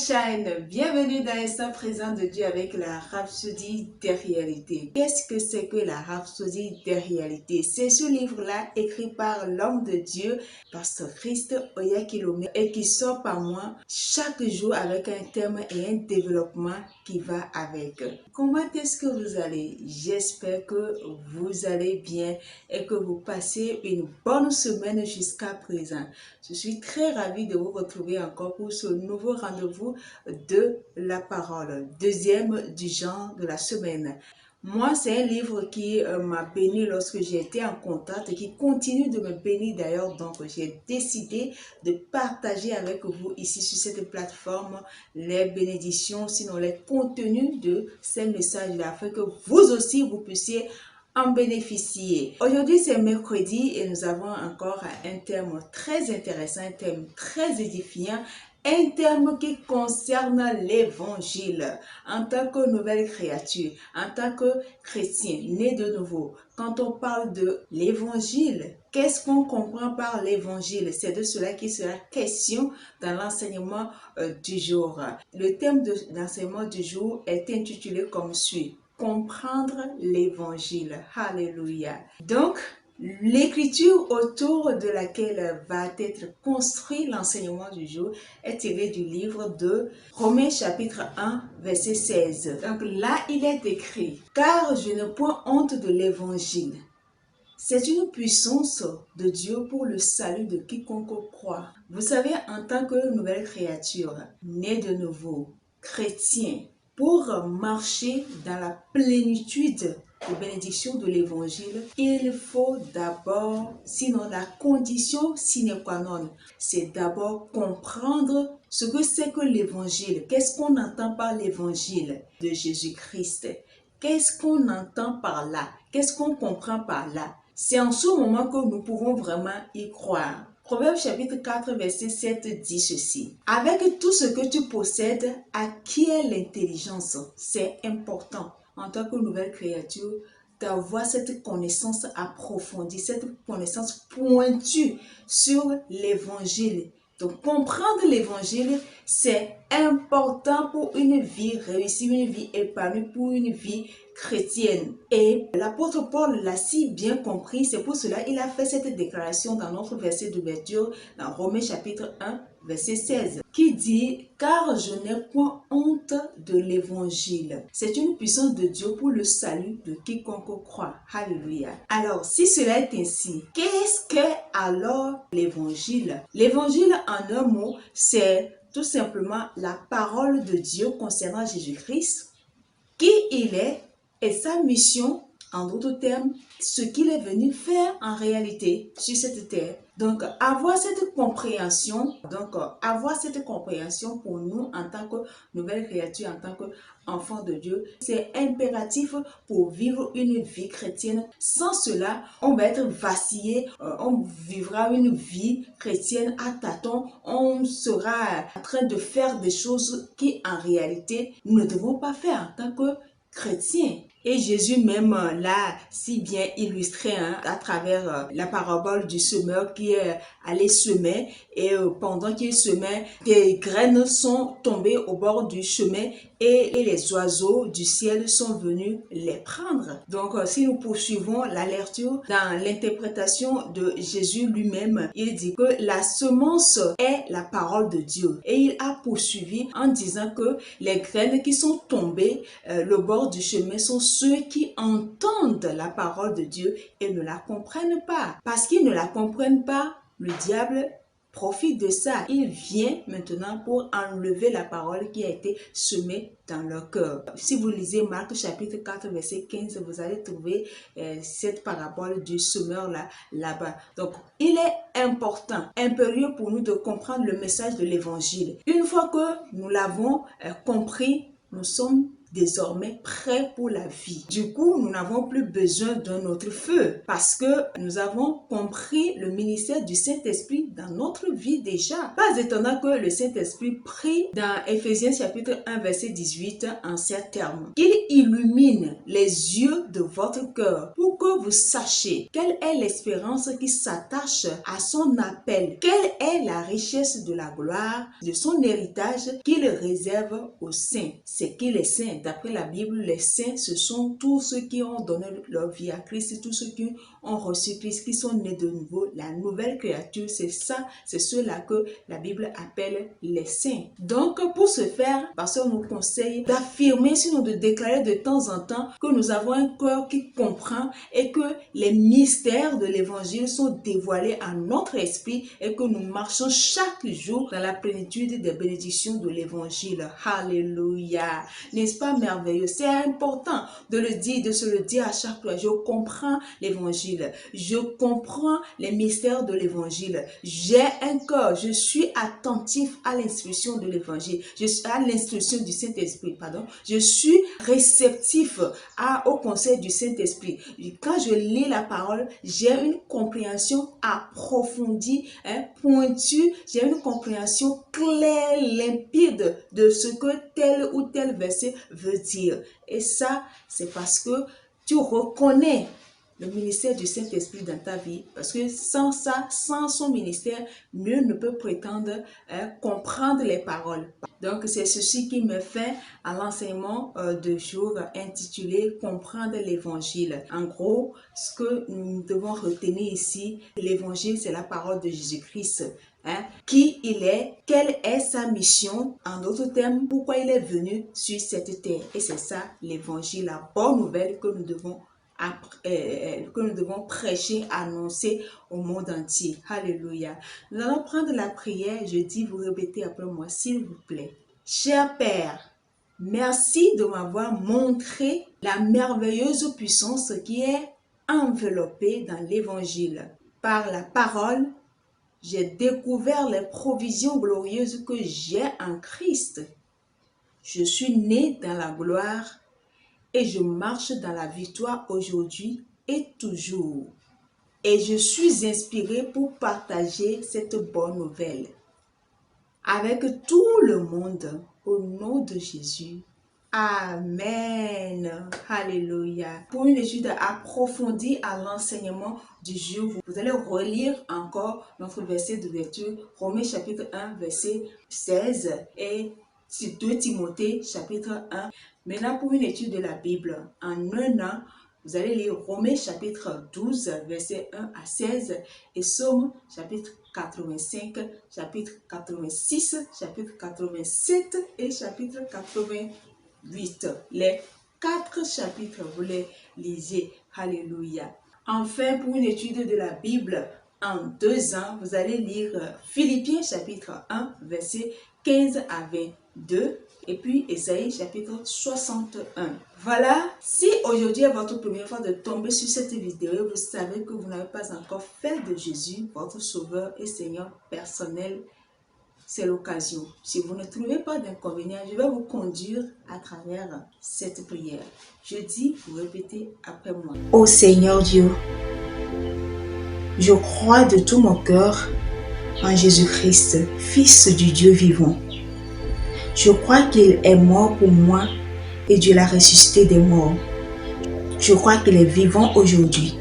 Sunshine, bienvenue dans l'instant présent de Dieu avec la Rhapsodie des réalités. Qu'est-ce que c'est que la Rhapsodie des réalités? C'est ce livre-là écrit par l'homme de Dieu, Pasteur Christ Oyakilome, et qui sort par moi chaque jour avec un thème et un développement qui va avec. Comment est-ce que vous allez? J'espère que vous allez bien et que vous passez une bonne semaine jusqu'à présent. Je suis très ravie de vous retrouver encore pour ce nouveau rendez-vous de la parole, deuxième du genre de la semaine. Moi, c'est un livre qui m'a béni lorsque j'ai été en contact et qui continue de me bénir d'ailleurs. Donc, j'ai décidé de partager avec vous ici sur cette plateforme les bénédictions, sinon les contenus de ces messages-là, afin que vous aussi, vous puissiez en bénéficier. Aujourd'hui, c'est mercredi et nous avons encore un thème très intéressant, un thème très édifiant, un thème qui concerne l'évangile en tant que nouvelle créature, en tant que chrétien, né de nouveau. Quand on parle de l'évangile, qu'est-ce qu'on comprend par l'évangile? C'est de cela qui sera question dans l'enseignement du jour. Le thème de l'enseignement du jour est intitulé comme suit: comprendre l'évangile. Alléluia. Donc, l'écriture autour de laquelle va être construit l'enseignement du jour est tirée du livre de Romains chapitre 1, verset 16. Donc là, il est écrit: « Car je ne point honte de l'évangile. C'est une puissance de Dieu pour le salut de quiconque croit. » Vous savez, en tant que nouvelle créature, née de nouveau, chrétien, pour marcher dans la plénitude de bénédiction de l'évangile, il faut d'abord, sinon la condition sine qua non, c'est d'abord comprendre ce que c'est que l'évangile. Qu'est-ce qu'on entend par l'évangile de Jésus-Christ? Qu'est-ce qu'on entend par là? Qu'est-ce qu'on comprend par là? C'est en ce moment que nous pouvons vraiment y croire. Proverbe chapitre 4, verset 7 dit ceci: « Avec tout ce que tu possèdes, acquiers l'intelligence. » C'est important en tant que nouvelle créature d'avoir cette connaissance approfondie, cette connaissance pointue sur l'évangile. Donc, comprendre l'évangile, c'est important pour une vie réussie, une vie épanouie, pour une vie chrétienne. Et l'apôtre Paul l'a si bien compris, c'est pour cela qu'il a fait cette déclaration dans notre verset d'ouverture, dans Romains chapitre 1, verset 16, qui dit: « Car je n'ai point honte de l'évangile. C'est une puissance de Dieu pour le salut de quiconque croit. » Alléluia. Alors, si cela est ainsi, qu'est-ce que alors l'évangile? L'évangile, en un mot, c'est tout simplement la parole de Dieu concernant Jésus-Christ, qui il est et sa mission, en d'autres termes, ce qu'il est venu faire en réalité sur cette terre. Donc, avoir cette compréhension pour nous en tant que nouvelle créature, en tant qu'enfant de Dieu, c'est impératif pour vivre une vie chrétienne. Sans cela, on va être vacillé, on vivra une vie chrétienne à tâtons, on sera en train de faire des choses qui, en réalité, nous ne devons pas faire en tant que chrétien. Et Jésus même l'a si bien illustré à travers la parabole du semeur qui est allé semer, et pendant qu'il semait, des graines sont tombées au bord du chemin et les oiseaux du ciel sont venus les prendre. Donc si nous poursuivons la lecture dans l'interprétation de Jésus lui-même, il dit que la semence est la parole de Dieu, et il a poursuivi en disant que les graines qui sont tombées le bord du chemin sont ceux qui entendent la parole de Dieu et ne la comprennent pas. Parce qu'ils ne la comprennent pas, le diable profite de ça. Il vient maintenant pour enlever la parole qui a été semée dans leur cœur. Si vous lisez Marc chapitre 4, verset 15, vous allez trouver cette parabole du semeur là-bas. Donc, il est important, impérieux pour nous de comprendre le message de l'évangile. Une fois que nous l'avons compris, nous sommes désormais prêts pour la vie. Du coup, nous n'avons plus besoin d'un autre feu parce que nous avons compris le ministère du Saint-Esprit dans notre vie déjà. Pas étonnant que le Saint-Esprit prie dans Éphésiens chapitre 1 verset 18 en ces termes. Il illumine les yeux de votre cœur pour que vous sachiez quelle est l'espérance qui s'attache à son appel, quelle est la richesse de la gloire de son héritage qu'il réserve aux saints. C'est qui les saints? D'après la Bible, les saints, ce sont tous ceux qui ont donné leur vie à Christ, tous ceux qui ont reçu Christ, qui sont nés de nouveau, la nouvelle créature. C'est ça, c'est ceux-là que la Bible appelle les saints. Donc, pour ce faire, pasteur nous conseille d'affirmer, sinon de déclarer de temps en temps que nous avons un cœur qui comprend et que les mystères de l'évangile sont dévoilés à notre esprit et que nous marchons chaque jour dans la plénitude des bénédictions de l'évangile. Alléluia! N'est-ce pas merveilleux? C'est important de le dire, de se le dire à chaque fois. Je comprends l'évangile. Je comprends les mystères de l'évangile. J'ai un cœur. Je suis attentif à l'instruction de l'évangile. Je suis à l'instruction du Saint-Esprit, pardon. Je suis réceptif au conseil du Saint-Esprit. Quand je lis la parole, j'ai une compréhension approfondie, pointue. J'ai une compréhension claire, limpide de ce que tel ou tel verset veut dire. Et ça, c'est parce que tu reconnais le ministère du Saint-Esprit dans ta vie, parce que sans ça, sans son ministère, nul ne peut prétendre comprendre les paroles. Donc, c'est ceci qui me fait à l'enseignement de jour intitulé « Comprendre l'Évangile ». En gros, ce que nous devons retenir ici, l'Évangile, c'est la parole de Jésus-Christ. Qui il est, quelle est sa mission, en d'autres termes, pourquoi il est venu sur cette terre. Et c'est ça l'Évangile, la bonne nouvelle que nous devons prêcher, annoncer au monde entier. Alléluia. Nous allons prendre la prière. Je dis, vous répétez après moi, s'il vous plaît. Cher Père, merci de m'avoir montré la merveilleuse puissance qui est enveloppée dans l'Évangile. Par la parole, j'ai découvert les provisions glorieuses que j'ai en Christ. Je suis né dans la gloire et je marche dans la victoire aujourd'hui et toujours. Et je suis inspiré pour partager cette bonne nouvelle avec tout le monde au nom de Jésus. Amen. Alléluia. Pour une étude approfondie à l'enseignement du jour, vous allez relire encore notre verset d'ouverture, Romains chapitre 1, verset 16 et 2 Timothée chapitre 1. Maintenant, pour une étude de la Bible, en un an, vous allez lire Romains chapitre 12, verset 1 à 16 et Psaume chapitre 85, chapitre 86, chapitre 87 et chapitre 88. Les 4 chapitres, vous les lisez. Alléluia. Enfin, pour une étude de la Bible, en 2 ans, vous allez lire Philippiens chapitre 1, verset 15 à 22. Et puis Ésaïe chapitre 61. Voilà, si aujourd'hui est votre première fois de tomber sur cette vidéo, vous savez que vous n'avez pas encore fait de Jésus votre sauveur et Seigneur personnel, c'est l'occasion. Si vous ne trouvez pas d'inconvénient, je vais vous conduire à travers cette prière. Je dis, vous répétez après moi. Ô Seigneur Dieu, je crois de tout mon cœur en Jésus-Christ, Fils du Dieu vivant. Je crois qu'il est mort pour moi et Dieu l'a ressuscité des morts. Je crois qu'il est vivant aujourd'hui.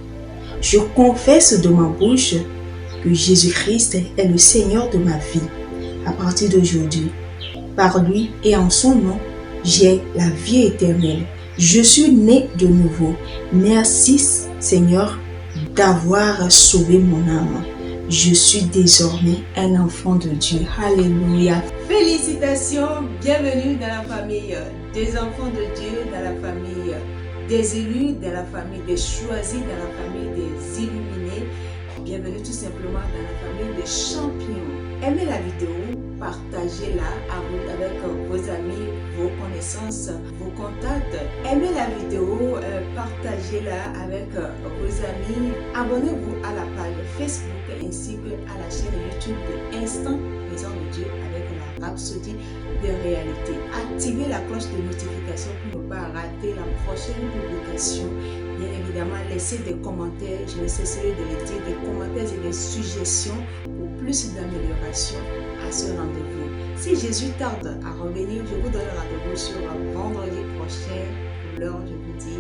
Je confesse de ma bouche que Jésus-Christ est le Seigneur de ma vie. À partir d'aujourd'hui, par lui et en son nom, j'ai la vie éternelle. Je suis né de nouveau. Merci Seigneur d'avoir sauvé mon âme. Je suis désormais un enfant de Dieu. Alléluia. Félicitations, bienvenue dans la famille des enfants de Dieu, dans la famille des élus, dans la famille des choisis, dans la famille des illuminés. Bienvenue tout simplement dans la famille des champions. Aimez la vidéo, partagez-la avec vos amis, vos connaissances, vos contacts. Aimez la vidéo, partagez-la avec vos amis. Abonnez-vous à la page Facebook ainsi que à la chaîne YouTube de Instant Maison de Dieu avec la Rhapsodie de réalité. Activez la cloche de notification pour ne pas rater la prochaine publication. Bien évidemment, laissez des commentaires, je ne cesserai de le dire, des commentaires et des suggestions pour plus d'amélioration à ce rendez-vous. Si Jésus tarde à revenir, je vous donne rendez-vous sur vendredi prochain. Pour l'heure, je vous dis